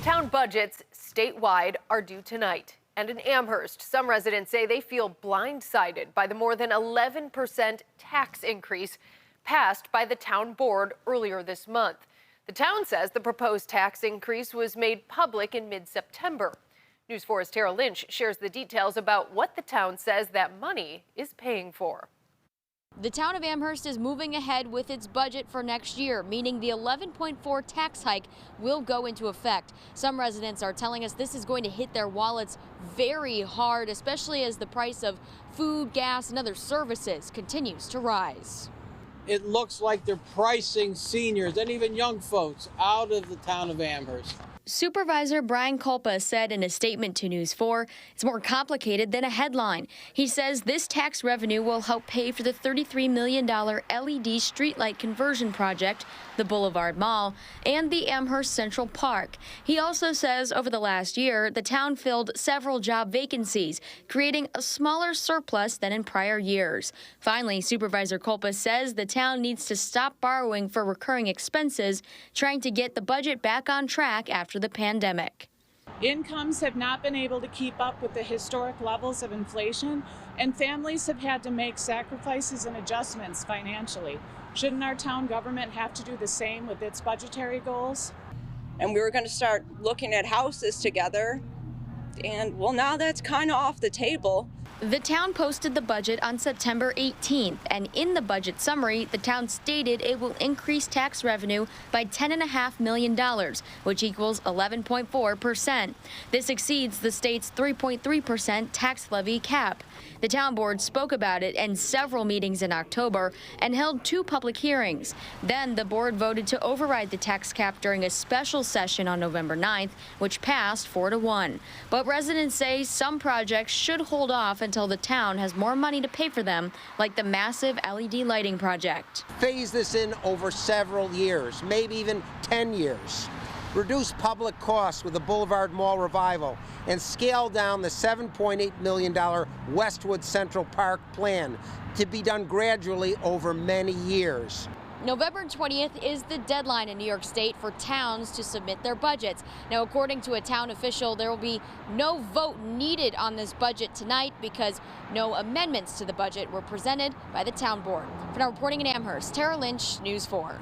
Town budgets statewide are due tonight. And in Amherst, some residents say they feel blindsided by the more than 11% tax increase passed by the town board earlier this month. The town says the proposed tax increase was made public in mid-September. News 4's Tara Lynch shares the details about what the town says that money is paying for. The town of Amherst is moving ahead with its budget for next year, meaning the 11.4 tax hike will go into effect. Some residents are telling us this is going to hit their wallets very hard, especially as the price of food, gas, and other services continues to rise. It looks like they're pricing seniors and even young folks out of the town of Amherst. Supervisor Brian Culpa said in a statement to News 4, it's more complicated than a headline. He says this tax revenue will help pay for the $33 million LED streetlight conversion project, the Boulevard Mall, and the Amherst Central Park. He also says over the last year, the town filled several job vacancies, creating a smaller surplus than in prior years. Finally, Supervisor Culpa says the town needs to stop borrowing for recurring expenses, trying to get the budget back on track after the pandemic. Incomes have not been able to keep up with the historic levels of inflation, and families have had to make sacrifices and adjustments financially. Shouldn't our town government have to do the same with its budgetary goals? And we were going to start looking at houses together, and well, now that's kind of off the table. The town posted the budget on September 18th, and in the budget summary, the town stated it will increase tax revenue by $10.5 million, which equals 11.4%. This exceeds the state's 3.3% tax levy cap. The town board spoke about it in several meetings in October and held 2 public hearings. Then the board voted to override the tax cap during a special session on November 9th, which passed 4-1. But residents say some projects should hold off until the town has more money to pay for them, like the massive LED lighting project. Phase this in over several years, maybe even 10 years. Reduce public costs with the Boulevard Mall revival and scale down the $7.8 million Westwood Central Park plan to be done gradually over many years. November 20th is the deadline in New York State for towns to submit their budgets. Now, according to a town official, there will be no vote needed on this budget tonight because no amendments to the budget were presented by the town board. For now, reporting in Amherst, Tara Lynch, News 4.